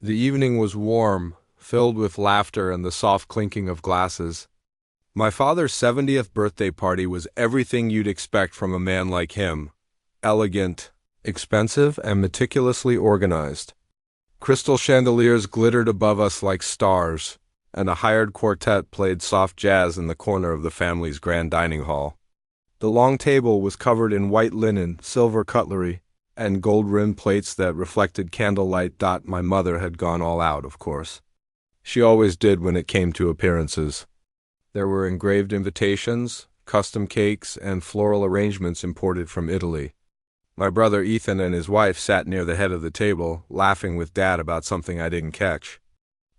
The evening was warm, filled with laughter and the soft clinking of glasses. My father's 70th birthday party was everything you'd expect from a man like him. Elegant, expensive, and meticulously organized. Crystal chandeliers glittered above us like stars, and a hired quartet played soft jazz in the corner of the family's grand dining hall. The long table was covered in white linen, silver cutlery, and gold-rimmed plates that reflected candlelight. My mother had gone all out, of course. She always did when it came to appearances. There were engraved invitations, custom cakes, and floral arrangements imported from Italy. My brother Ethan and his wife sat near the head of the table, laughing with Dad about something I didn't catch.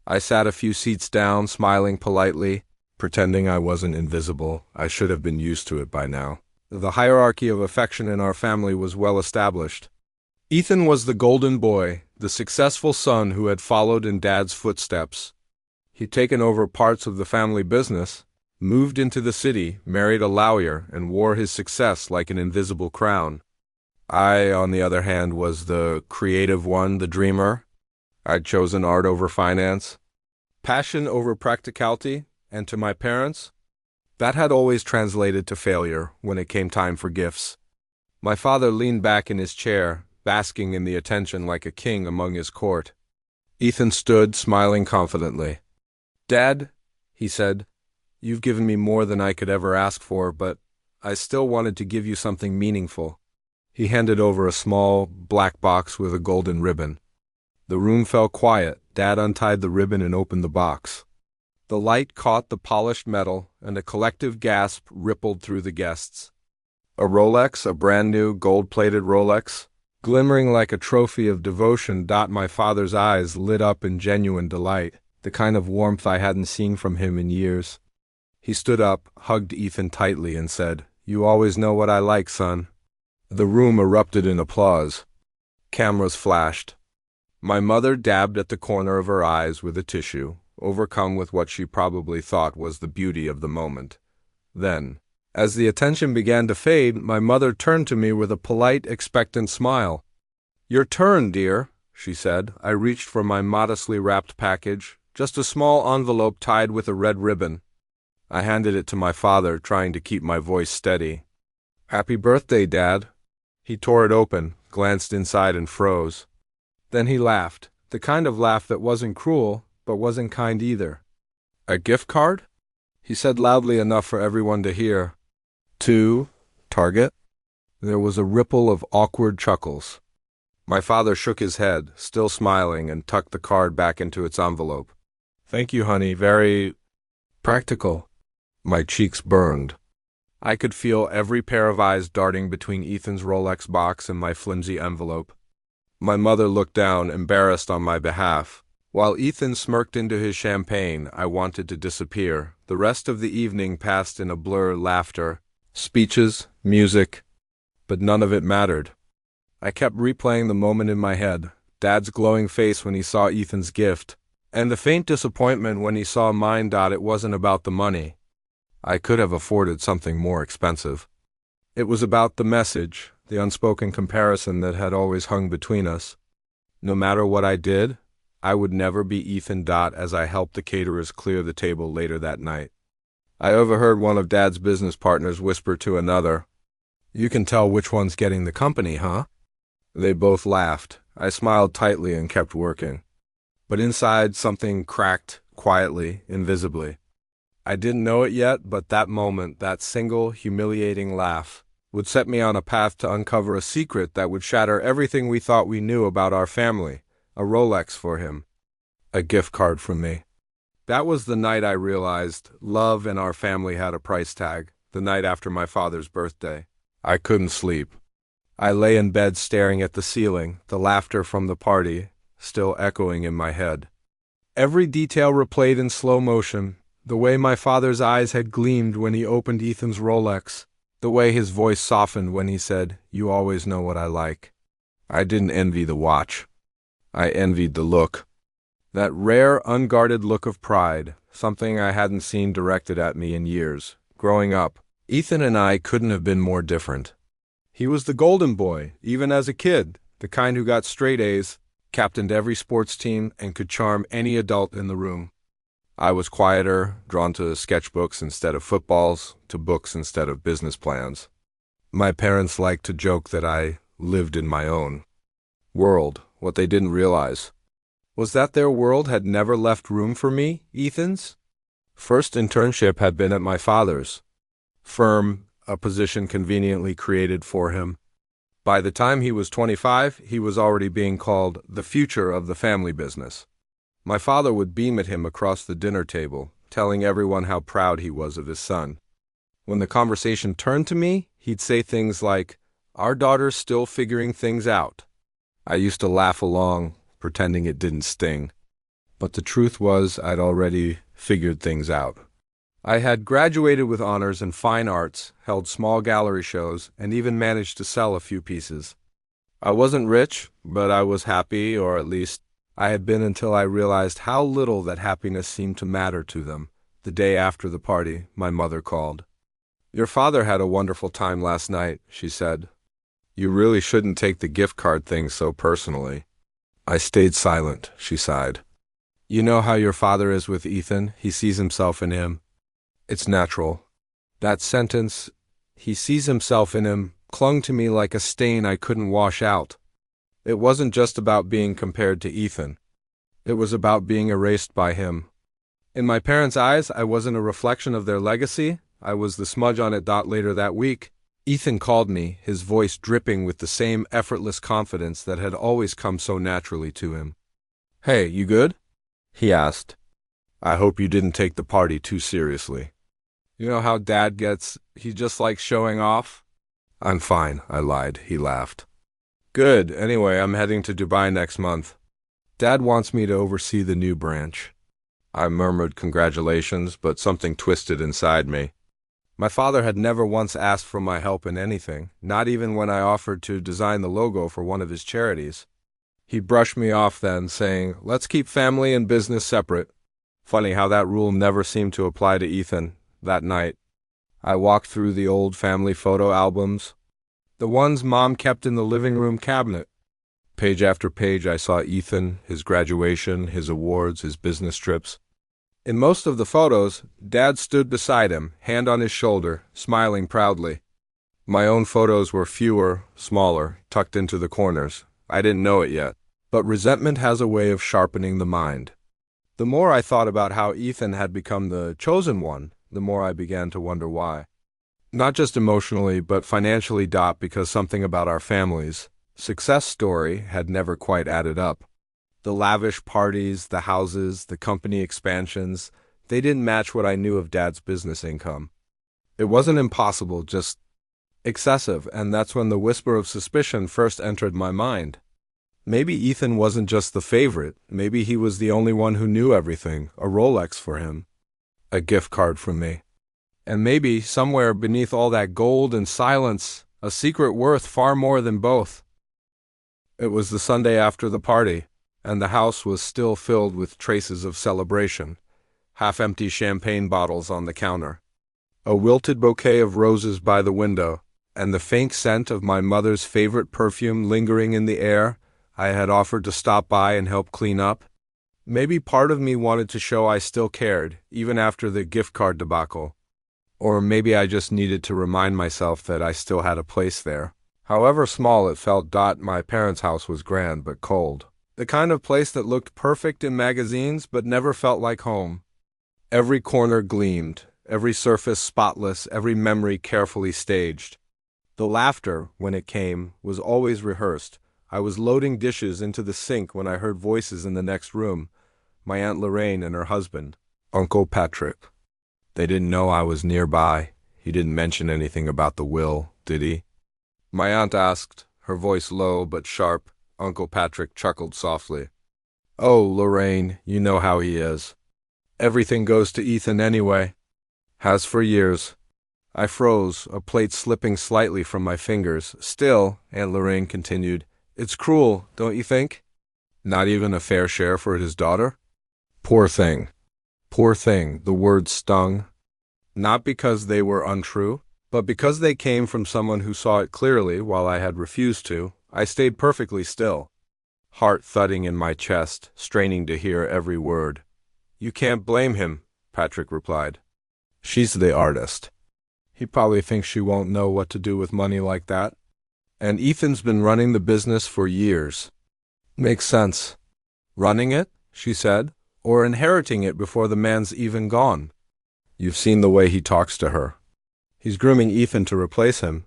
I sat a few seats down, smiling politely, pretending I wasn't invisible. I should have been used to it by now. The hierarchy of affection in our family was well established. Ethan was the golden boy, the successful son who had followed in Dad's footsteps. He'd taken over parts of the family business, moved into the city, married a lawyer, and wore his success like an invisible crown. I, on the other hand, was the creative one, the dreamer. I'd chosen art over finance, passion over practicality, and to my parents, that had always translated to failure when it came time for gifts. My father leaned back in his chair, basking in the attention like a king among his court. Ethan stood, smiling confidently. "Dad," he said, "you've given me more than I could ever ask for, but I still wanted to give you something meaningful." He handed over a small, black box with a golden ribbon. The room fell quiet. Dad untied the ribbon and opened the box. The light caught the polished metal, and a collective gasp rippled through the guests. A Rolex, a brand-new, gold-plated Rolex, glimmering like a trophy of devotion. My father's eyes lit up in genuine delight, the kind of warmth I hadn't seen from him in years. He stood up, hugged Ethan tightly, and said, "You always know what I like, son." The room erupted in applause. Cameras flashed. My mother dabbed at the corner of her eyes with a tissue, overcome with what she probably thought was the beauty of the moment. Then, as the attention began to fade, my mother turned to me with a polite, expectant smile. "Your turn, dear," she said. I reached for my modestly wrapped package, just a small envelope tied with a red ribbon. I handed it to my father, trying to keep my voice steady. "Happy birthday, Dad." He tore it open, glanced inside, and froze. Then he laughed, the kind of laugh that wasn't cruel, but wasn't kind either. "A gift card?" he said loudly enough for everyone to hear. "To Target?" There was a ripple of awkward chuckles. My father shook his head, still smiling, and tucked the card back into its envelope. "Thank you, honey. Very practical." My cheeks burned. I could feel every pair of eyes darting between Ethan's Rolex box and my flimsy envelope. My mother looked down, embarrassed on my behalf. While Ethan smirked into his champagne, I wanted to disappear. The rest of the evening passed in a blur, laughter, speeches, music, but none of it mattered. I kept replaying the moment in my head, Dad's glowing face when he saw Ethan's gift, and the faint disappointment when he saw mine. It wasn't about the money. I could have afforded something more expensive. It was about the message, the unspoken comparison that had always hung between us. No matter what I did, I would never be Ethan. As I helped the caterers clear the table later that night, I overheard one of Dad's business partners whisper to another, "You can tell which one's getting the company, huh?" They both laughed. I smiled tightly and kept working. But inside, something cracked, quietly, invisibly. I didn't know it yet, but that moment, that single, humiliating laugh, would set me on a path to uncover a secret that would shatter everything we thought we knew about our family. A Rolex for him. A gift card from me. That was the night I realized love in our family had a price tag, the night after my father's birthday. I couldn't sleep. I lay in bed staring at the ceiling, the laughter from the party still echoing in my head. Every detail replayed in slow motion, the way my father's eyes had gleamed when he opened Ethan's Rolex, the way his voice softened when he said, "You always know what I like." I didn't envy the watch. I envied the look. That rare, unguarded look of pride, something I hadn't seen directed at me in years. Growing up, Ethan and I couldn't have been more different. He was the golden boy, even as a kid, the kind who got straight A's, captained every sports team, and could charm any adult in the room. I was quieter, drawn to sketchbooks instead of footballs, to books instead of business plans. My parents liked to joke that I lived in my own world. What they didn't realize was that their world had never left room for me. Ethan's first internship had been at my father's firm, a position conveniently created for him. By the time he was 25, he was already being called the future of the family business. My father would beam at him across the dinner table, telling everyone how proud he was of his son. When the conversation turned to me, he'd say things like, "Our daughter's still figuring things out." I used to laugh along, pretending it didn't sting. But the truth was, I'd already figured things out. I had graduated with honors in fine arts, held small gallery shows, and even managed to sell a few pieces. I wasn't rich, but I was happy, or at least I had been until I realized how little that happiness seemed to matter to them. The day after the party, my mother called. "Your father had a wonderful time last night," she said. "You really shouldn't take the gift card thing so personally." I stayed silent. She sighed. "You know how your father is with Ethan. He sees himself in him. It's natural." That sentence, "he sees himself in him," clung to me like a stain I couldn't wash out. It wasn't just about being compared to Ethan. It was about being erased by him. In my parents' eyes, I wasn't a reflection of their legacy. I was the smudge on it. Later that week, Ethan called me, his voice dripping with the same effortless confidence that had always come so naturally to him. "Hey, you good?" he asked. "I hope you didn't take the party too seriously. You know how Dad gets, he just likes showing off?" "I'm fine," I lied. He laughed. "Good. Anyway, I'm heading to Dubai next month. Dad wants me to oversee the new branch." I murmured congratulations, but something twisted inside me. My father had never once asked for my help in anything, not even when I offered to design the logo for one of his charities. He brushed me off then, saying, "Let's keep family and business separate." Funny how that rule never seemed to apply to Ethan. That night, I walked through the old family photo albums, the ones Mom kept in the living room cabinet. Page after page I saw Ethan, his graduation, his awards, his business trips. In most of the photos, Dad stood beside him, hand on his shoulder, smiling proudly. My own photos were fewer, smaller, tucked into the corners. I didn't know it yet, but resentment has a way of sharpening the mind. The more I thought about how Ethan had become the chosen one, the more I began to wonder why. Not just emotionally, but financially, because something about our family's success story had never quite added up. The lavish parties, the houses, the company expansions, they didn't match what I knew of Dad's business income. It wasn't impossible, just excessive, and that's when the whisper of suspicion first entered my mind. Maybe Ethan wasn't just the favorite. Maybe he was the only one who knew everything. A Rolex for him. A gift card from me. And maybe, somewhere beneath all that gold and silence, a secret worth far more than both. It was the Sunday after the party, and the house was still filled with traces of celebration. Half-empty champagne bottles on the counter. A wilted bouquet of roses by the window, and the faint scent of my mother's favorite perfume lingering in the air. I had offered to stop by and help clean up. Maybe part of me wanted to show I still cared, even after the gift card debacle. Or maybe I just needed to remind myself that I still had a place there. However small it felt. My parents' house was grand but cold. The kind of place that looked perfect in magazines but never felt like home. Every corner gleamed, every surface spotless, every memory carefully staged. The laughter, when it came, was always rehearsed. I was loading dishes into the sink when I heard voices in the next room. My Aunt Lorraine and her husband, Uncle Patrick. They didn't know I was nearby. He didn't mention anything about the will, did he? My aunt asked, her voice low but sharp. Uncle Patrick chuckled softly. "Oh, Lorraine, you know how he is. Everything goes to Ethan anyway. Has for years." I froze, a plate slipping slightly from my fingers. "Still," Aunt Lorraine continued, "it's cruel, don't you think? Not even a fair share for his daughter?" Poor thing. Poor thing, the words stung. Not because they were untrue, but because they came from someone who saw it clearly while I had refused to. I stayed perfectly still, heart thudding in my chest, straining to hear every word. You can't blame him, Patrick replied. She's the artist. He probably thinks she won't know what to do with money like that. And Ethan's been running the business for years. Makes sense. Running it, she said, or inheriting it before the man's even gone. You've seen the way he talks to her. He's grooming Ethan to replace him.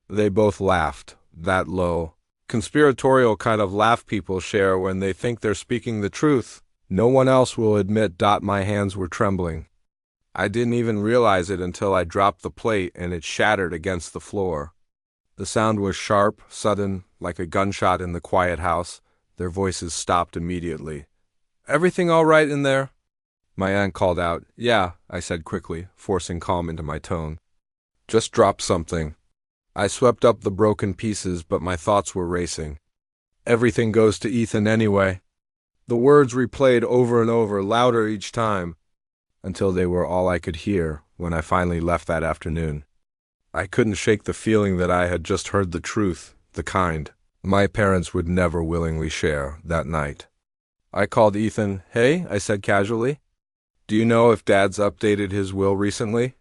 They both laughed, that low, conspiratorial kind of laugh people share when they think they're speaking the truth. No one else will admit. My hands were trembling. I didn't even realize it until I dropped the plate and it shattered against the floor. The sound was sharp, sudden, like a gunshot in the quiet house. Their voices stopped immediately. Everything all right in there? My aunt called out. Yeah, I said quickly, forcing calm into my tone. Just dropped something. I swept up the broken pieces, but my thoughts were racing. Everything goes to Ethan anyway. The words replayed over and over, louder each time, until they were all I could hear when I finally left that afternoon. I couldn't shake the feeling that I had just heard the truth, the kind my parents would never willingly share that night. I called Ethan. Hey, I said casually. Do you know if Dad's updated his will recently?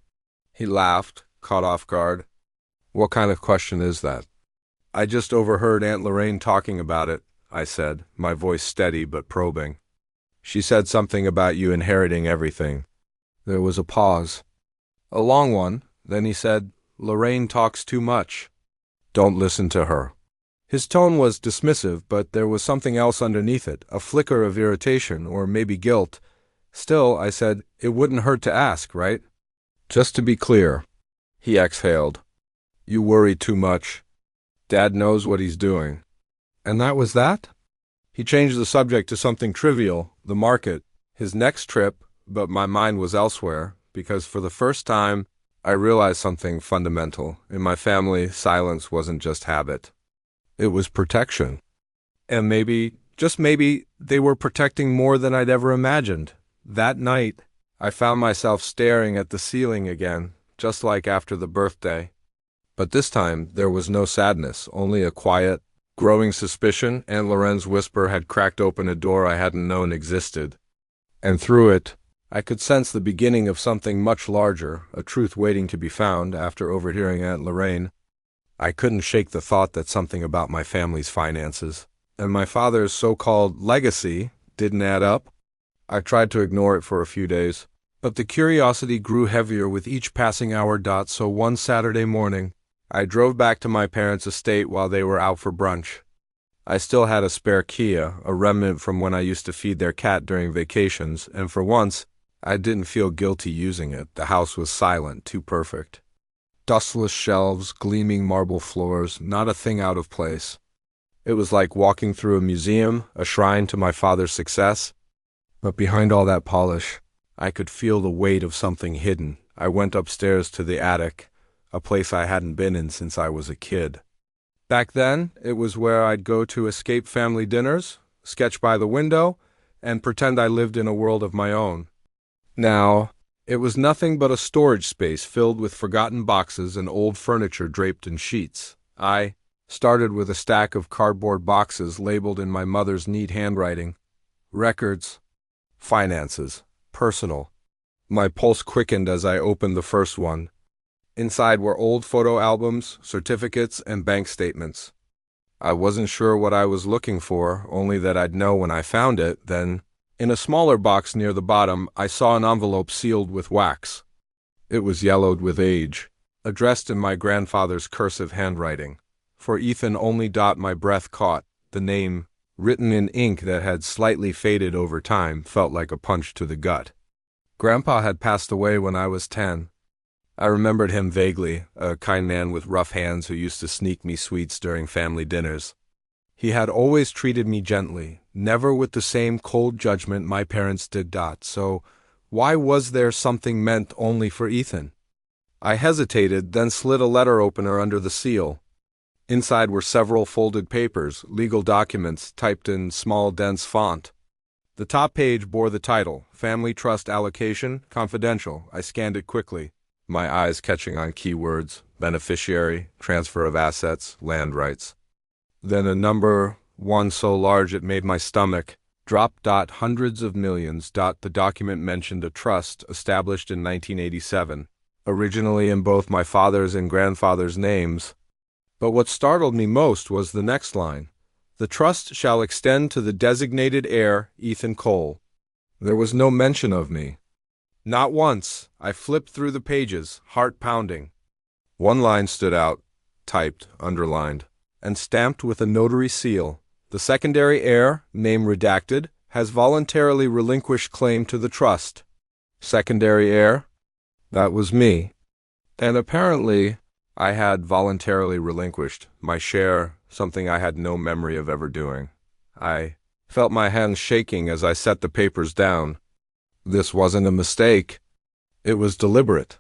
He laughed, caught off guard. What kind of question is that? I just overheard Aunt Lorraine talking about it, I said, my voice steady but probing. She said something about you inheriting everything. There was a pause. A long one. Then he said, Lorraine talks too much. Don't listen to her. His tone was dismissive, but there was something else underneath it, a flicker of irritation, or maybe guilt. Still, I said, it wouldn't hurt to ask, right? Just to be clear. He exhaled. You worry too much. Dad knows what he's doing. And that was that? He changed the subject to something trivial, the market, his next trip, but my mind was elsewhere, because for the first time, I realized something fundamental. In my family, silence wasn't just habit. It was protection. And maybe, just maybe, they were protecting more than I'd ever imagined. That night, I found myself staring at the ceiling again, just like after the birthday. But this time, there was no sadness, only a quiet, growing suspicion. Aunt Loren's whisper had cracked open a door I hadn't known existed. And through it, I could sense the beginning of something much larger, a truth waiting to be found after overhearing Aunt Lorraine. I couldn't shake the thought that something about my family's finances, and my father's so-called legacy, didn't add up. I tried to ignore it for a few days, but the curiosity grew heavier with each passing hour. So one Saturday morning, I drove back to my parents' estate while they were out for brunch. I still had a spare Kia, a remnant from when I used to feed their cat during vacations, and for once, I didn't feel guilty using it. The house was silent, too perfect. Dustless shelves, gleaming marble floors, not a thing out of place. It was like walking through a museum, a shrine to my father's success. But behind all that polish, I could feel the weight of something hidden. I went upstairs to the attic, a place I hadn't been in since I was a kid. Back then, it was where I'd go to escape family dinners, sketch by the window, and pretend I lived in a world of my own. Now, it was nothing but a storage space filled with forgotten boxes and old furniture draped in sheets. I started with a stack of cardboard boxes labeled in my mother's neat handwriting. Records, finances, personal. My pulse quickened as I opened the first one. Inside were old photo albums, certificates, and bank statements. I wasn't sure what I was looking for, only that I'd know when I found it. Then, in a smaller box near the bottom, I saw an envelope sealed with wax. It was yellowed with age, addressed in my grandfather's cursive handwriting. For Ethan only. My breath caught. The name, written in ink that had slightly faded over time, felt like a punch to the gut. Grandpa had passed away when I was 10. I remembered him vaguely, a kind man with rough hands who used to sneak me sweets during family dinners. He had always treated me gently, never with the same cold judgment my parents did. So why was there something meant only for Ethan? I hesitated, then slid a letter opener under the seal. Inside were several folded papers, legal documents typed in small, dense font. The top page bore the title, Family Trust Allocation, Confidential. I scanned it quickly, my eyes catching on keywords, beneficiary, transfer of assets, land rights. Then a number one so large it made my stomach drop. Hundreds of millions. The document mentioned a trust established in 1987, originally in both my father's and grandfather's names. But what startled me most was the next line. The trust shall extend to the designated heir, Ethan Cole. There was no mention of me. Not once. I flipped through the pages, heart pounding. One line stood out, typed, underlined, and stamped with a notary seal. The secondary heir, name redacted, has voluntarily relinquished claim to the trust. Secondary heir? That was me. And apparently, I had voluntarily relinquished my share, something I had no memory of ever doing. I felt my hands shaking as I set the papers down. This wasn't a mistake. It was deliberate.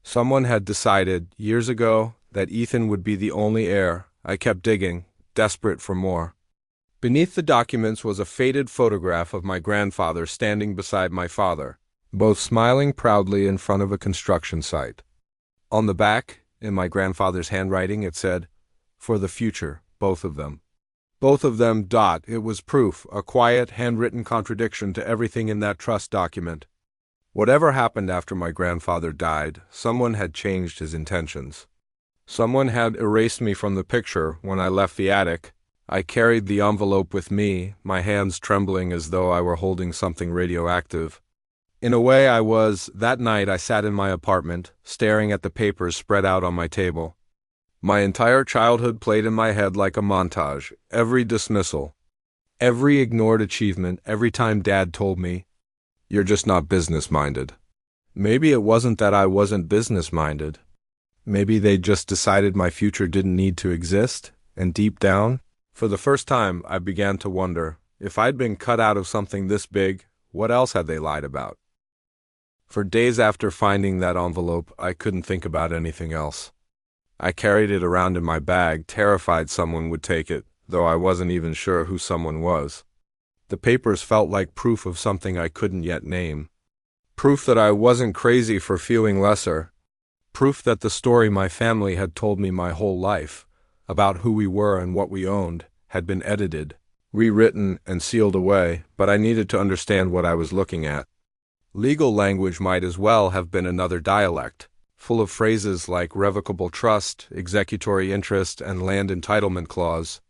Someone had decided, years ago, that Ethan would be the only heir. I kept digging, desperate for more. Beneath the documents was a faded photograph of my grandfather standing beside my father, both smiling proudly in front of a construction site. On the back, in my grandfather's handwriting, it said, "For the future, both of them." Both of them. It was proof, a quiet, handwritten contradiction to everything in that trust document. Whatever happened after my grandfather died, someone had changed his intentions. Someone had erased me from the picture when I left the attic. I carried the envelope with me, my hands trembling as though I were holding something radioactive. In a way I was. That night I sat in my apartment, staring at the papers spread out on my table. My entire childhood played in my head like a montage. Every dismissal, every ignored achievement, every time Dad told me, "You're just not business-minded." Maybe it wasn't that I wasn't business-minded. Maybe they just decided my future didn't need to exist, and deep down, for the first time, I began to wonder, if I'd been cut out of something this big, what else had they lied about? For days after finding that envelope, I couldn't think about anything else. I carried it around in my bag, terrified someone would take it, though I wasn't even sure who someone was. The papers felt like proof of something I couldn't yet name. Proof that I wasn't crazy for feeling lesser. Proof that the story my family had told me my whole life, about who we were and what we owned, had been edited, rewritten, and sealed away, but I needed to understand what I was looking at. Legal language might as well have been another dialect, full of phrases like revocable trust, executory interest, and land entitlement clause.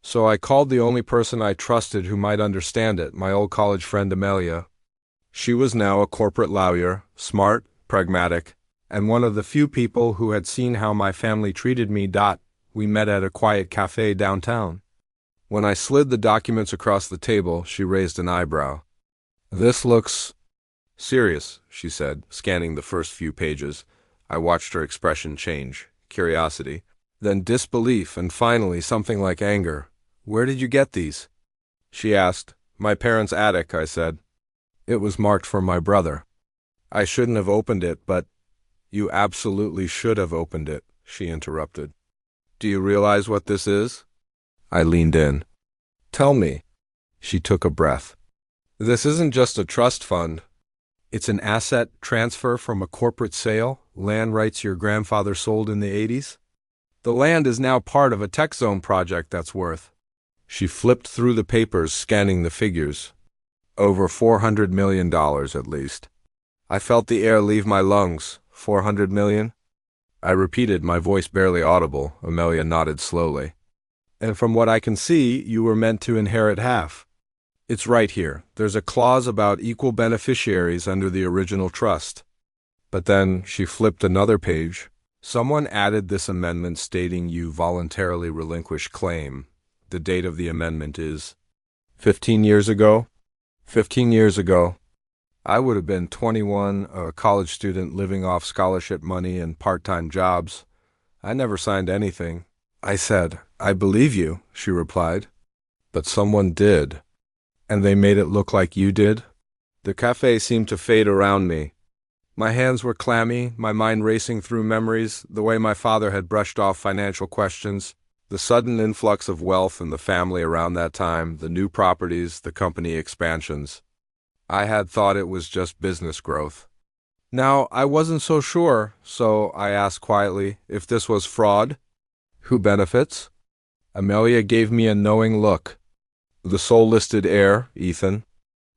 So I called the only person I trusted who might understand it, my old college friend Amelia. She was now a corporate lawyer, smart, pragmatic, and one of the few people who had seen how my family treated me. We met at a quiet cafe downtown. When I slid the documents across the table, she raised an eyebrow. "This looks serious," she said, scanning the first few pages. I watched her expression change, curiosity, then disbelief, and finally something like anger. "Where did you get these?" she asked. "My parents' attic," I said. "It was marked for my brother." "I shouldn't have opened it, but—" "You absolutely should have opened it," she interrupted. "Do you realize what this is?" I leaned in. "Tell me." She took a breath. "This isn't just a trust fund. It's an asset transfer from a corporate sale, land rights your grandfather sold in the 80s. The land is now part of a tech zone project that's worth—" She flipped through the papers, scanning the figures. "Over $400 million at least." I felt the air leave my lungs. $400 million? I repeated, my voice barely audible. Amelia nodded slowly. "And from what I can see, you were meant to inherit half." "It's right here. There's a clause about equal beneficiaries under the original trust." But then she flipped another page. "Someone added this amendment stating you voluntarily relinquish claim. The date of the amendment is 15 years ago. 15 years ago. I would have been 21, a college student living off scholarship money and part-time jobs. I never signed anything." I said, "I believe you," she replied. "But someone did. And they made it look like you did?" The cafe seemed to fade around me. My hands were clammy, my mind racing through memories, the way my father had brushed off financial questions, the sudden influx of wealth in the family around that time, the new properties, the company expansions. I had thought it was just business growth. Now, I wasn't so sure, so I asked quietly if this was fraud. "Who benefits?" Amelia gave me a knowing look. The soul-listed heir, Ethan.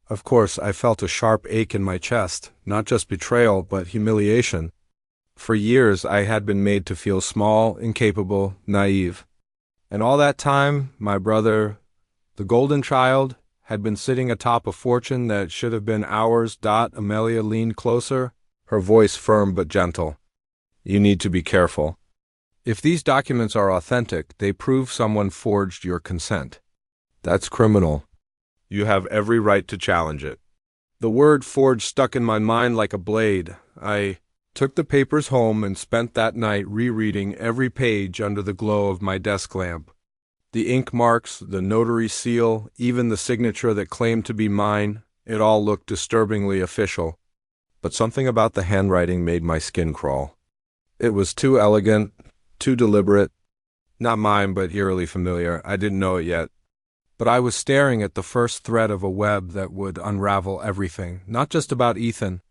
Of course, I felt a sharp ache in my chest, not just betrayal, but humiliation. For years, I had been made to feel small, incapable, naive. And all that time, my brother, the golden child, had been sitting atop a fortune that should have been ours. Amelia leaned closer, her voice firm but gentle. You need to be careful. If these documents are authentic, they prove someone forged your consent. That's criminal. You have every right to challenge it. The word forged stuck in my mind like a blade. I took the papers home and spent that night rereading every page under the glow of my desk lamp. The ink marks, the notary seal, even the signature that claimed to be mine, it all looked disturbingly official. But something about the handwriting made my skin crawl. It was too elegant, too deliberate. Not mine, but eerily familiar. I didn't know it yet. But I was staring at the first thread of a web that would unravel everything, not just about Ethan,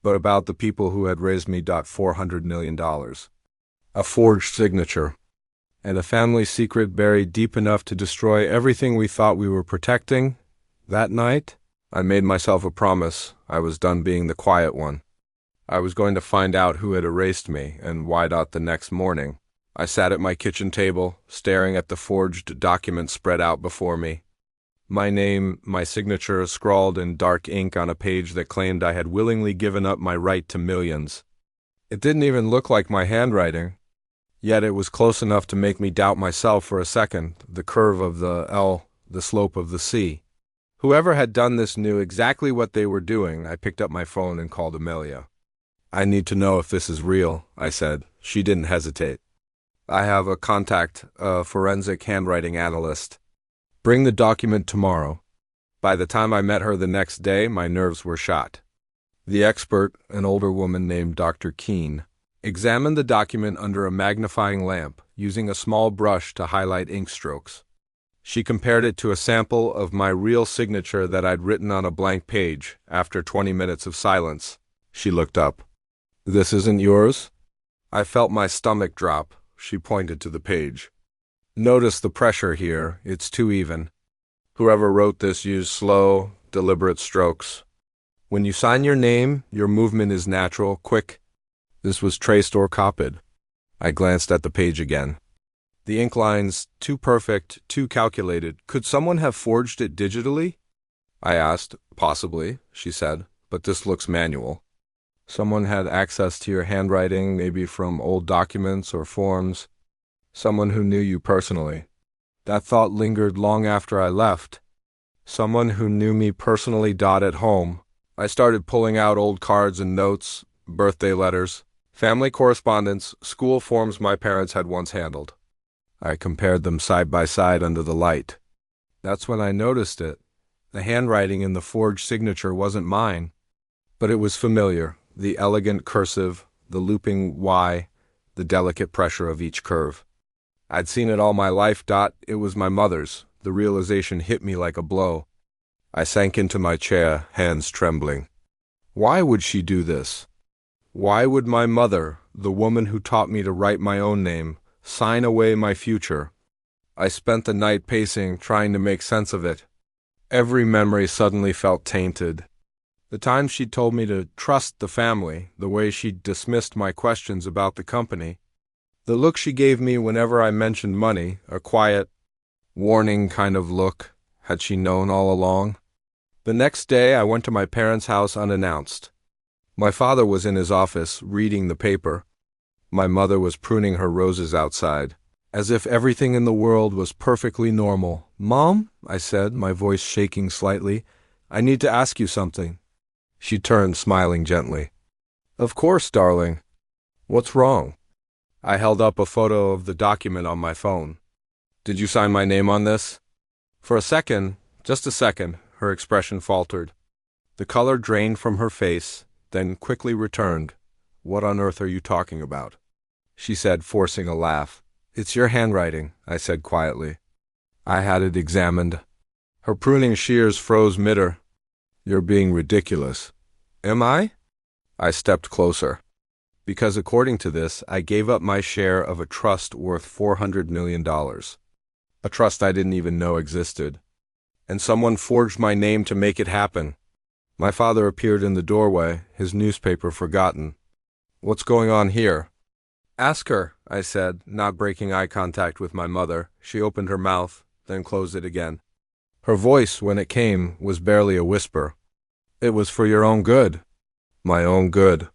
but about the people who had raised me $400 million. A forged signature, and a family secret buried deep enough to destroy everything we thought we were protecting. That night, I made myself a promise. I was done being the quiet one. I was going to find out who had erased me, and why. The next morning, I sat at my kitchen table, staring at the forged document spread out before me. My name, my signature, scrawled in dark ink on a page that claimed I had willingly given up my right to millions. It didn't even look like my handwriting, yet it was close enough to make me doubt myself for a second, the curve of the L, the slope of the C. Whoever had done this knew exactly what they were doing. I picked up my phone and called Amelia. I need to know if this is real, I said. She didn't hesitate. I have a contact, a forensic handwriting analyst. Bring the document tomorrow. By the time I met her the next day, my nerves were shot. The expert, an older woman named Dr. Keene, examined the document under a magnifying lamp, using a small brush to highlight ink strokes. She compared it to a sample of my real signature that I'd written on a blank page. After 20 minutes of silence, she looked up. This isn't yours? I felt my stomach drop. She pointed to the page. Notice the pressure here. It's too even. Whoever wrote this used slow, deliberate strokes. When you sign your name, your movement is natural, quick. This was traced or copied. I glanced at the page again. The ink lines, too perfect, too calculated. Could someone have forged it digitally? I asked. Possibly, she said, but this looks manual. Someone had access to your handwriting, maybe from old documents or forms. Someone who knew you personally. That thought lingered long after I left. Someone who knew me personally. At home, I started pulling out old cards and notes, birthday letters, family correspondence, school forms my parents had once handled. I compared them side by side under the light. That's when I noticed it. The handwriting in the forged signature wasn't mine, but it was familiar. The elegant cursive, the looping Y, the delicate pressure of each curve. I'd seen it all my life. It was my mother's. The realization hit me like a blow. I sank into my chair, hands trembling. Why would she do this? Why would my mother, the woman who taught me to write my own name, sign away my future? I spent the night pacing, trying to make sense of it. Every memory suddenly felt tainted. The time she'd told me to trust the family, the way she dismissed my questions about the company, the look she gave me whenever I mentioned money, a quiet, warning kind of look. Had she known all along? The next day, I went to my parents' house unannounced. My father was in his office, reading the paper. My mother was pruning her roses outside, as if everything in the world was perfectly normal. "Mom," I said, my voice shaking slightly, "I need to ask you something." She turned, smiling gently. "Of course, darling. What's wrong?" I held up a photo of the document on my phone. "Did you sign my name on this?" For a second, just a second, her expression faltered. The color drained from her face, then quickly returned. "What on earth are you talking about?" she said, forcing a laugh. "It's your handwriting," I said quietly. I had it examined. Her pruning shears froze mid-air. "You're being ridiculous." "Am I?" I stepped closer. "Because according to this, I gave up my share of a trust worth $400 million. a trust I didn't even know existed. And someone forged my name to make it happen. My father appeared in the doorway, his newspaper forgotten. "What's going on here?" "Ask her," I said, not breaking eye contact with my mother. She opened her mouth, then closed it again. Her voice, when it came, was barely a whisper. "It was for your own good." My own good.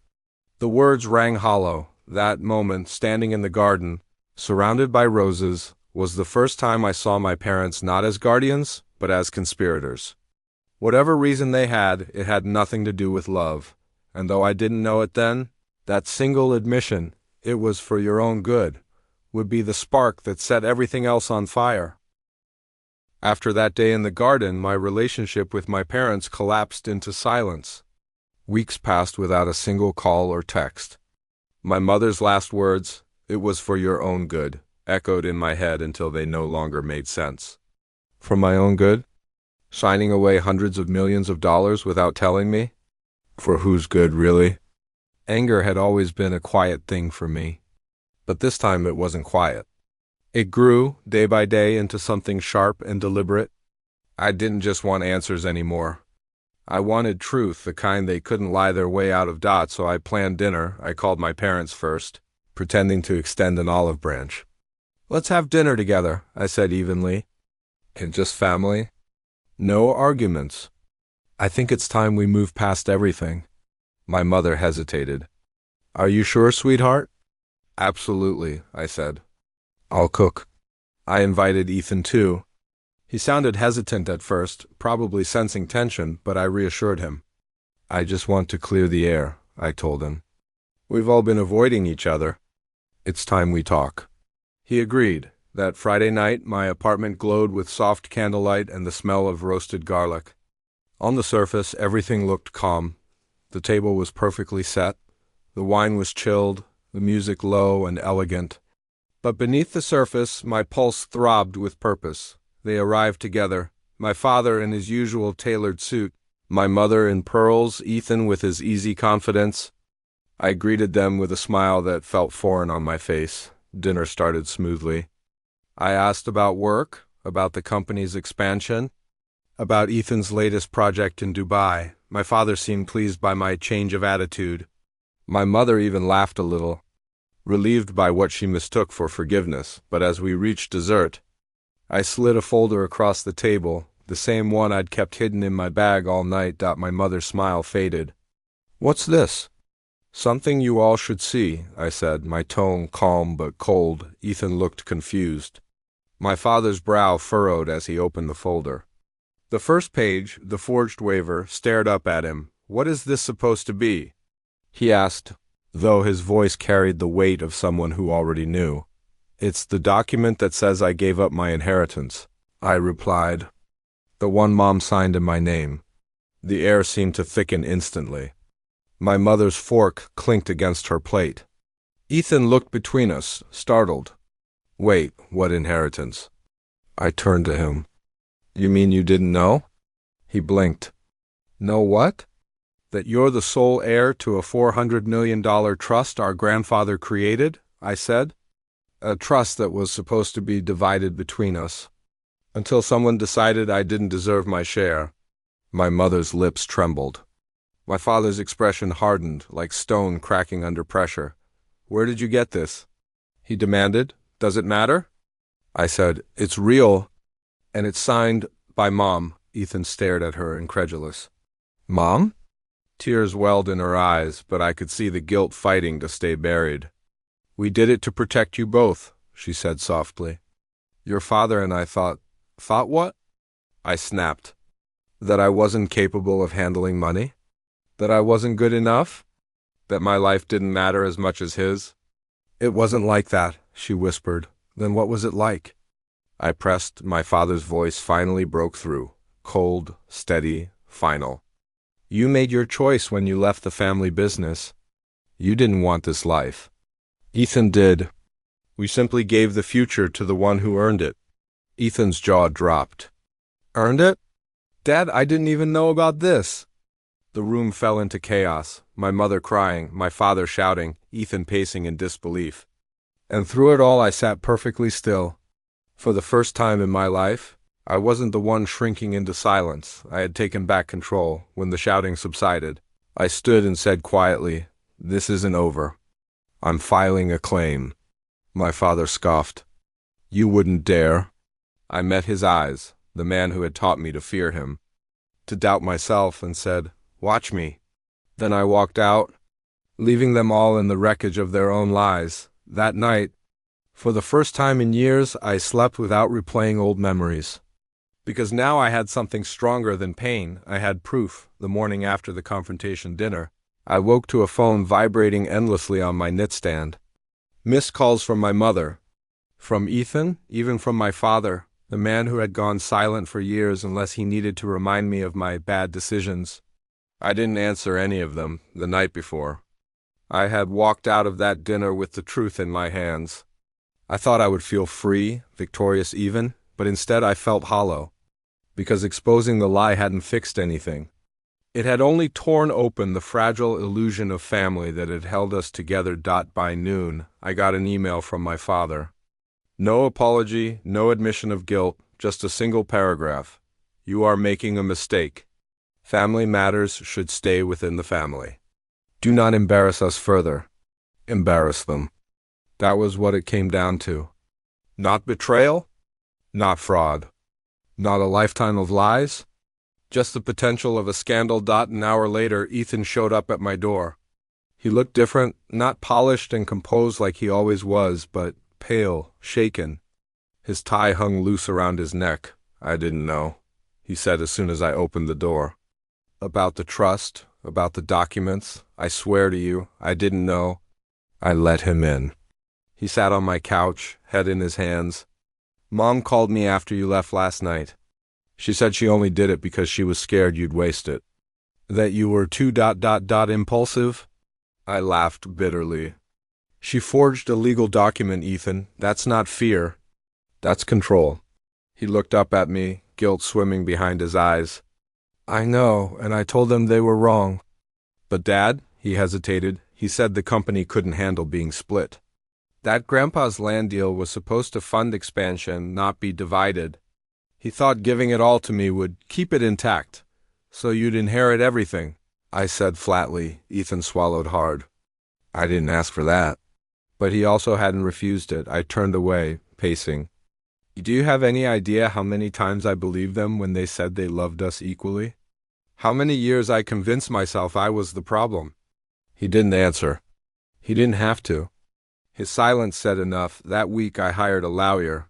The words rang hollow. That moment, standing in the garden, surrounded by roses, was the first time I saw my parents not as guardians, but as conspirators. Whatever reason they had, it had nothing to do with love. And though I didn't know it then, that single admission, "it was for your own good," would be the spark that set everything else on fire. After that day in the garden, my relationship with my parents collapsed into silence. Weeks passed without a single call or text. My mother's last words, "it was for your own good," echoed in my head until they no longer made sense. For my own good? Signing away hundreds of millions of dollars without telling me? For whose good, really? Anger had always been a quiet thing for me. But this time it wasn't quiet. It grew, day by day, into something sharp and deliberate. I didn't just want answers anymore. I wanted truth, the kind they couldn't lie their way out of. So I planned dinner. I called my parents first, pretending to extend an olive branch. "Let's have dinner together," I said evenly. "And just family? No arguments. I think it's time we move past everything." My mother hesitated. "Are you sure, sweetheart?" "Absolutely," I said. "I'll cook." I invited Ethan too. He sounded hesitant at first, probably sensing tension, but I reassured him. "I just want to clear the air," I told him. "We've all been avoiding each other. It's time we talk." He agreed. That Friday night, my apartment glowed with soft candlelight and the smell of roasted garlic. On the surface, everything looked calm. The table was perfectly set. The wine was chilled, the music low and elegant. But beneath the surface, my pulse throbbed with purpose. They arrived together, my father in his usual tailored suit, my mother in pearls, Ethan with his easy confidence. I greeted them with a smile that felt foreign on my face. Dinner started smoothly. I asked about work, about the company's expansion, about Ethan's latest project in Dubai. My father seemed pleased by my change of attitude. My mother even laughed a little, relieved by what she mistook for forgiveness. But as we reached dessert, I slid a folder across the table, the same one I'd kept hidden in my bag all night. My mother's smile faded. "What's this?" "Something you all should see," I said, my tone calm but cold. Ethan looked confused. My father's brow furrowed as he opened the folder. The first page, the forged waiver, stared up at him. "What is this supposed to be?" he asked, though his voice carried the weight of someone who already knew. "It's the document that says I gave up my inheritance," I replied. "The one Mom signed in my name." The air seemed to thicken instantly. My mother's fork clinked against her plate. Ethan looked between us, startled. "Wait, what inheritance?" I turned to him. "You mean you didn't know?" He blinked. "Know what?" "That you're the sole heir to a $400 million trust our grandfather created," I said. "A trust that was supposed to be divided between us, until someone decided I didn't deserve my share." My mother's lips trembled. My father's expression hardened, like stone cracking under pressure. "Where did you get this?" he demanded. "Does it matter?" I said, "It's real, and it's signed by Mom." Ethan stared at her, incredulous. "Mom?" Tears welled in her eyes, but I could see the guilt fighting to stay buried. "We did it to protect you both," she said softly. "Your father and I thought..." "Thought what?" I snapped. "That I wasn't capable of handling money? That I wasn't good enough? That my life didn't matter as much as his?" "It wasn't like that," she whispered. "Then what was it like?" I pressed. My father's voice finally broke through, cold, steady, final. "You made your choice when you left the family business. You didn't want this life. Ethan did. We simply gave the future to the one who earned it." Ethan's jaw dropped. "Earned it? Dad, I didn't even know about this." The room fell into chaos, my mother crying, my father shouting, Ethan pacing in disbelief. And through it all I sat perfectly still. For the first time in my life, I wasn't the one shrinking into silence. I had taken back control. When the shouting subsided, I stood and said quietly, "This isn't over. I'm filing a claim." My father scoffed. "You wouldn't dare." I met his eyes, the man who had taught me to fear him, to doubt myself, and said, "Watch me." Then I walked out, leaving them all in the wreckage of their own lies. That night, for the first time in years, I slept without replaying old memories. Because now I had something stronger than pain. I had proof. The morning after the confrontation dinner, I woke to a phone vibrating endlessly on my nightstand. Missed calls from my mother, from Ethan, even from my father, the man who had gone silent for years unless he needed to remind me of my bad decisions. I didn't answer any of them the night before. I had walked out of that dinner with the truth in my hands. I thought I would feel free, victorious even, but instead I felt hollow, because exposing the lie hadn't fixed anything. It had only torn open the fragile illusion of family that had held us together. By noon, I got an email from my father. No apology, no admission of guilt, just a single paragraph. "You are making a mistake. Family matters should stay within the family. Do not embarrass us further. Embarrass them." That was what it came down to. Not betrayal, not fraud, not a lifetime of lies, just the potential of a scandal. An hour later, Ethan showed up at my door. He looked different, not polished and composed like he always was, but pale, shaken. His tie hung loose around his neck. "I didn't know," he said as soon as I opened the door. "About the trust, about the documents, I swear to you, I didn't know." I let him in. He sat on my couch, head in his hands. "Mom called me after you left last night. She said she only did it because she was scared you'd waste it. That you were too impulsive." I laughed bitterly. "She forged a legal document, Ethan. That's not fear. That's control." He looked up at me, guilt swimming behind his eyes. "I know, and I told them they were wrong." "But Dad," he hesitated, "he said the company couldn't handle being split. That Grandpa's land deal was supposed to fund expansion, not be divided. He thought giving it all to me would keep it intact, so you'd inherit everything." I said flatly. Ethan swallowed hard. "I didn't ask for that." But he also hadn't refused it. I turned away, pacing. "Do you have any idea how many times I believed them when they said they loved us equally? How many years I convinced myself I was the problem?" He didn't answer. He didn't have to. His silence said enough. That week I hired a lawyer.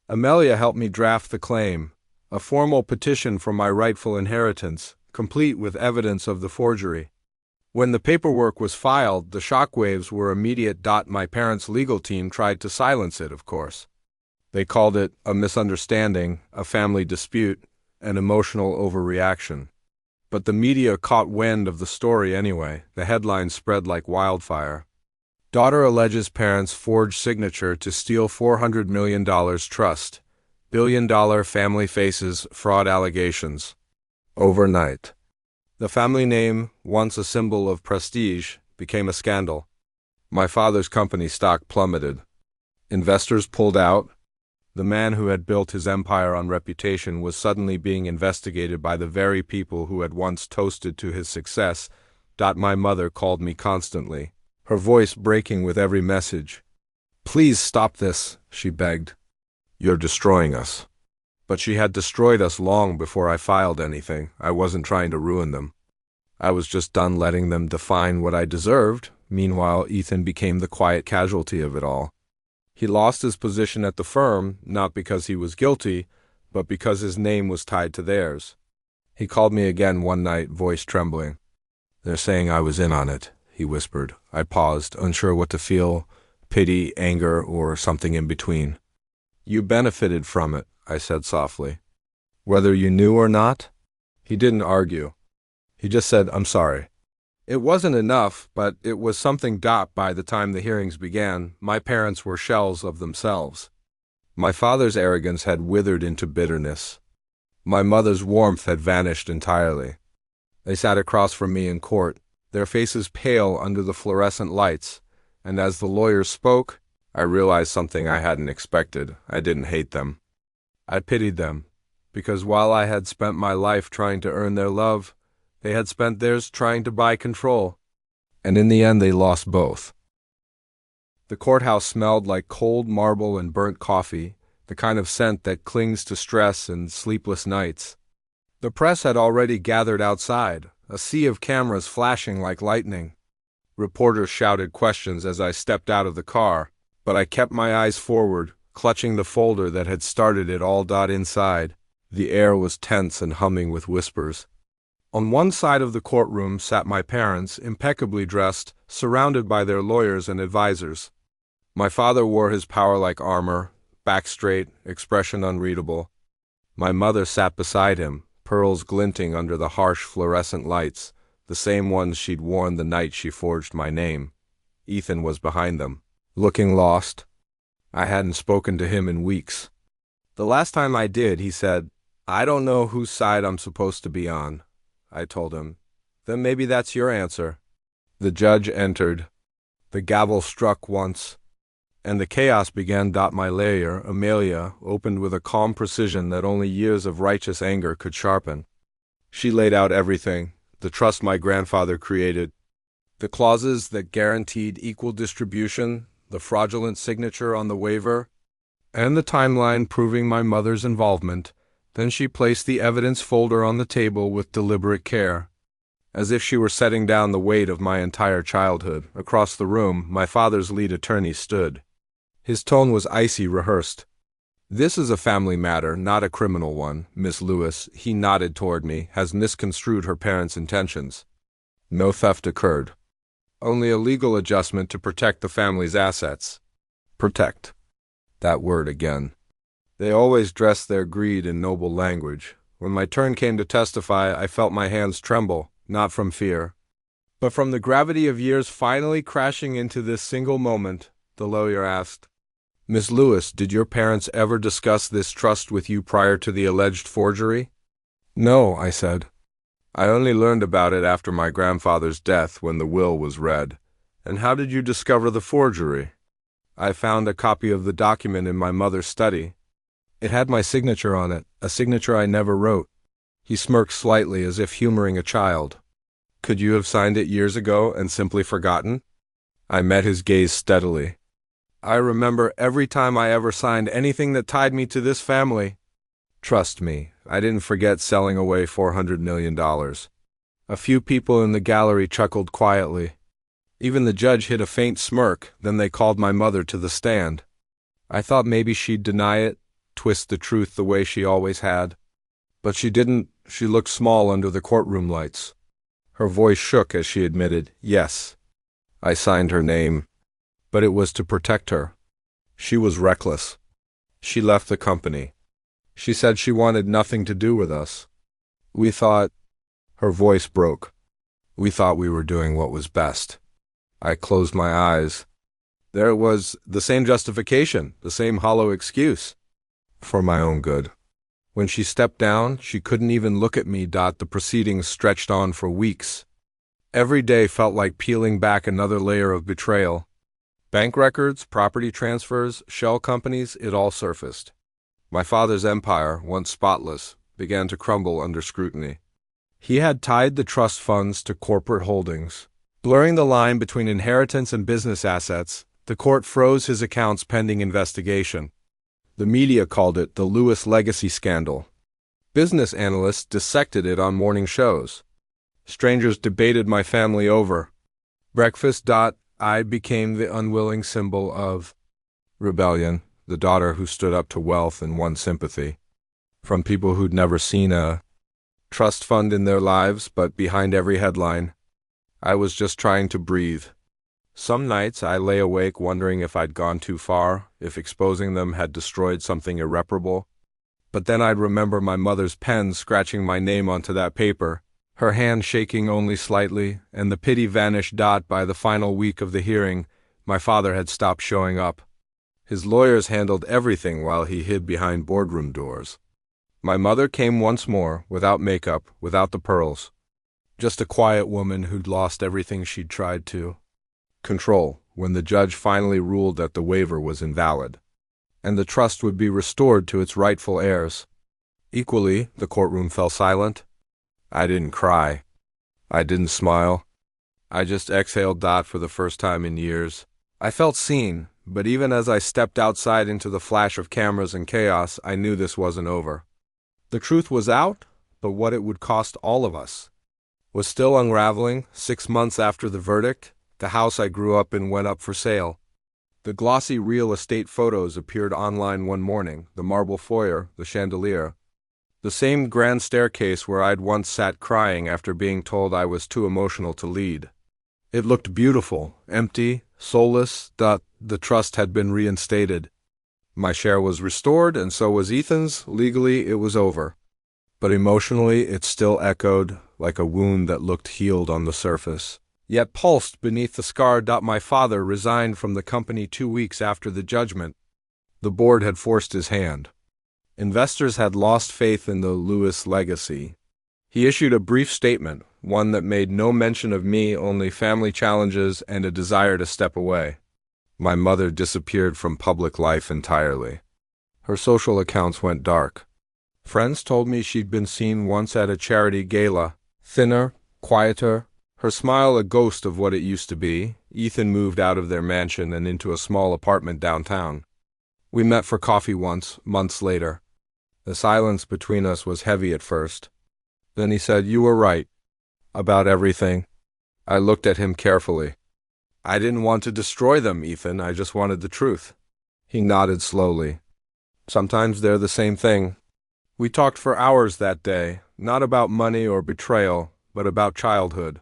Amelia helped me draft the claim, a formal petition for my rightful inheritance, complete with evidence of the forgery. When the paperwork was filed, the shockwaves were immediate. My parents' legal team tried to silence it, of course. They called it a misunderstanding, a family dispute, an emotional overreaction. But the media caught wind of the story anyway. The headlines spread like wildfire. "Daughter alleges parents forged signature to steal $400 million trust. $1 billion family faces fraud allegations." Overnight. The family name, once a symbol of prestige, became a scandal. My father's company stock plummeted. Investors pulled out. The man who had built his empire on reputation was suddenly being investigated by the very people who had once toasted to his success. My mother called me constantly, her voice breaking with every message. "Please stop this," she begged. "You're destroying us." But she had destroyed us long before I filed anything. I wasn't trying to ruin them. I was just done letting them define what I deserved. Meanwhile, Ethan became the quiet casualty of it all. He lost his position at the firm, not because he was guilty, but because his name was tied to theirs. He called me again one night, voice trembling. "They're saying I was in on it," he whispered. I paused, unsure what to feel, pity, anger, or something in between. "You benefited from it," I said softly. "Whether you knew or not?" He didn't argue. He just said, "I'm sorry." It wasn't enough, but it was something. By the time the hearings began, my parents were shells of themselves. My father's arrogance had withered into bitterness. My mother's warmth had vanished entirely. They sat across from me in court, their faces pale under the fluorescent lights, and as the lawyers spoke, I realized something I hadn't expected. I didn't hate them. I pitied them, because while I had spent my life trying to earn their love, they had spent theirs trying to buy control. And in the end, they lost both. The courthouse smelled like cold marble and burnt coffee, the kind of scent that clings to stress and sleepless nights. The press had already gathered outside, a sea of cameras flashing like lightning. Reporters shouted questions as I stepped out of the car, but I kept my eyes forward, clutching the folder that had started it all. Inside, the air was tense and humming with whispers. On one side of the courtroom sat my parents, impeccably dressed, surrounded by their lawyers and advisors. My father wore his power-like armor, back straight, expression unreadable. My mother sat beside him, pearls glinting under the harsh fluorescent lights, the same ones she'd worn the night she forged my name. Ethan was behind them, looking lost. I hadn't spoken to him in weeks. The last time I did, he said, "I don't know whose side I'm supposed to be on." I told him, "Then maybe that's your answer." The judge entered. The gavel struck once, and the chaos began. My lawyer, Amelia, opened with a calm precision that only years of righteous anger could sharpen. She laid out everything, the trust my grandfather created, the clauses that guaranteed equal distribution, the fraudulent signature on the waiver, and the timeline proving my mother's involvement. Then she placed the evidence folder on the table with deliberate care, as if she were setting down the weight of my entire childhood. Across the room, my father's lead attorney stood. His tone was icy, rehearsed. "This is a family matter, not a criminal one. Miss Lewis," he nodded toward me, "has misconstrued her parents' intentions. No theft occurred. Only a legal adjustment to protect the family's assets." Protect. That word again. They always dressed their greed in noble language. When my turn came to testify, I felt my hands tremble, not from fear, but from the gravity of years finally crashing into this single moment. The lawyer asked, "Miss Lewis, did your parents ever discuss this trust with you prior to the alleged forgery?" "No," I said. "I only learned about it after my grandfather's death when the will was read." "And how did you discover the forgery?" "I found a copy of the document in my mother's study. It had my signature on it, a signature I never wrote." He smirked slightly as if humoring a child. "Could you have signed it years ago and simply forgotten?" I met his gaze steadily. "I remember every time I ever signed anything that tied me to this family. Trust me, I didn't forget selling away $400 million. A few people in the gallery chuckled quietly. Even the judge hid a faint smirk, then they called my mother to the stand. I thought maybe she'd deny it, twist the truth the way she always had. But she didn't. She looked small under the courtroom lights. Her voice shook as she admitted, "Yes, I signed her name. But it was to protect her. She was reckless. She left the company. She said she wanted nothing to do with us. We thought—" Her voice broke. "We thought we were doing what was best." I closed my eyes. There it was, the same justification, the same hollow excuse. For my own good. When she stepped down, she couldn't even look at me. The proceedings stretched on for weeks. Every day felt like peeling back another layer of betrayal. Bank records, property transfers, shell companies, it all surfaced. My father's empire, once spotless, began to crumble under scrutiny. He had tied the trust funds to corporate holdings. Blurring the line between inheritance and business assets, the court froze his accounts pending investigation. The media called it the Lewis legacy scandal. Business analysts dissected it on morning shows. Strangers debated my family over breakfast. I became the unwilling symbol of rebellion, the daughter who stood up to wealth and won sympathy. From people who'd never seen a trust fund in their lives, but behind every headline, I was just trying to breathe. Some nights I lay awake wondering if I'd gone too far, if exposing them had destroyed something irreparable. But then I'd remember my mother's pen scratching my name onto that paper, her hand shaking only slightly, and the pity vanished. By the final week of the hearing, my father had stopped showing up. His lawyers handled everything while he hid behind boardroom doors. My mother came once more, without makeup, without the pearls. Just a quiet woman who'd lost everything she'd tried to. control, when the judge finally ruled that the waiver was invalid, and the trust would be restored to its rightful heirs. Equally, the courtroom fell silent. I didn't cry. I didn't smile. I just exhaled for the first time in years. I felt seen, but even as I stepped outside into the flash of cameras and chaos, I knew this wasn't over. The truth was out, but what it would cost all of us was still unraveling. 6 months after the verdict, the house I grew up in went up for sale. The glossy real estate photos appeared online one morning, the marble foyer, the chandelier, the same grand staircase where I'd once sat crying after being told I was too emotional to lead. It looked beautiful, empty, soulless. The trust had been reinstated. My share was restored, and so was Ethan's. Legally, it was over. But emotionally, it still echoed, like a wound that looked healed on the surface, yet pulsed beneath the scar. My father resigned from the company 2 weeks after the judgment. The board had forced his hand. Investors had lost faith in the Lewis legacy. He issued a brief statement, one that made no mention of me, only family challenges and a desire to step away. My mother disappeared from public life entirely. Her social accounts went dark. Friends told me she'd been seen once at a charity gala, thinner, quieter, her smile a ghost of what it used to be. Ethan moved out of their mansion and into a small apartment downtown. We met for coffee once, months later. The silence between us was heavy at first. Then he said, "You were right. About everything." I looked at him carefully. "I didn't want to destroy them, Ethan. I just wanted the truth." He nodded slowly. "Sometimes they're the same thing." We talked for hours that day, not about money or betrayal, but about childhood.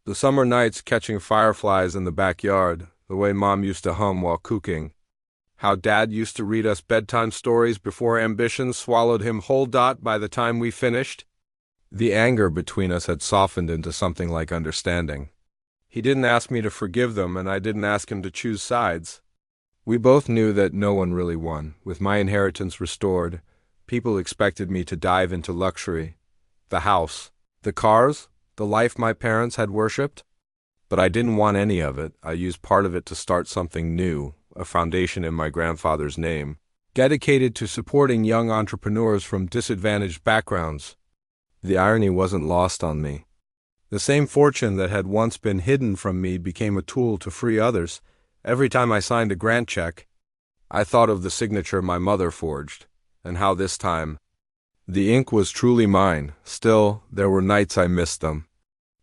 The summer nights catching fireflies in the backyard, the way Mom used to hum while cooking, how Dad used to read us bedtime stories before ambition swallowed him whole. By the time we finished, the anger between us had softened into something like understanding. He didn't ask me to forgive them, and I didn't ask him to choose sides. We both knew that no one really won. With my inheritance restored, people expected me to dive into luxury, the house, the cars, the life my parents had worshipped. But I didn't want any of it. I used part of it to start something new, a foundation in my grandfather's name, dedicated to supporting young entrepreneurs from disadvantaged backgrounds. The irony wasn't lost on me. The same fortune that had once been hidden from me became a tool to free others. Every time I signed a grant check, I thought of the signature my mother forged, and how this time, the ink was truly mine. Still, there were nights I missed them.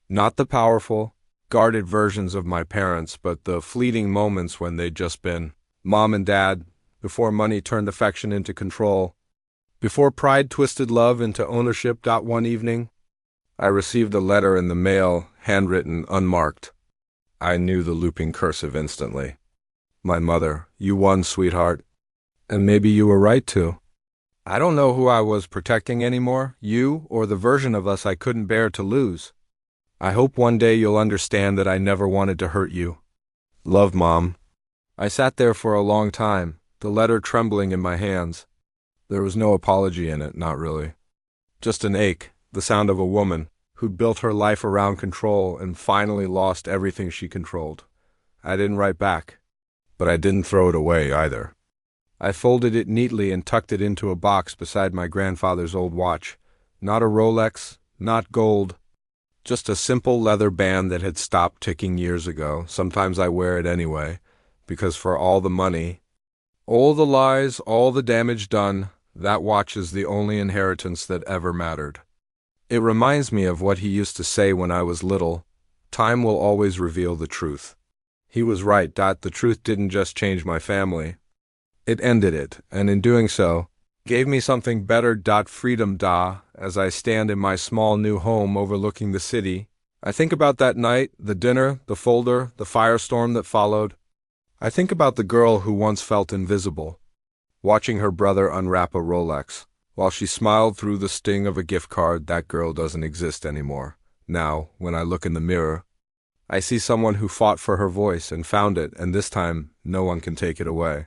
Not the powerful, guarded versions of my parents, but the fleeting moments when they'd just been Mom and Dad, before money turned affection into control, before pride twisted love into ownership. One evening, I received a letter in the mail, handwritten, unmarked. I knew the looping cursive instantly. "My mother, you won, sweetheart. And maybe you were right to. I don't know who I was protecting anymore, you or the version of us I couldn't bear to lose. I hope one day you'll understand that I never wanted to hurt you. Love, Mom." I sat there for a long time, the letter trembling in my hands. There was no apology in it, not really. Just an ache, the sound of a woman who'd built her life around control and finally lost everything she controlled. I didn't write back, but I didn't throw it away either. I folded it neatly and tucked it into a box beside my grandfather's old watch. Not a Rolex, not gold, just a simple leather band that had stopped ticking years ago. Sometimes I wear it anyway, because for all the money, all the lies, all the damage done, that watch is the only inheritance that ever mattered. It reminds me of what he used to say when I was little: "Time will always reveal the truth." He was right. The truth didn't just change my family. It ended it, and in doing so, gave me something better. Freedom. As I stand in my small new home overlooking the city, I think about that night, the dinner, the folder, the firestorm that followed. I think about the girl who once felt invisible, watching her brother unwrap a Rolex, while she smiled through the sting of a gift card. That girl doesn't exist anymore. Now, when I look in the mirror, I see someone who fought for her voice and found it, and this time, no one can take it away.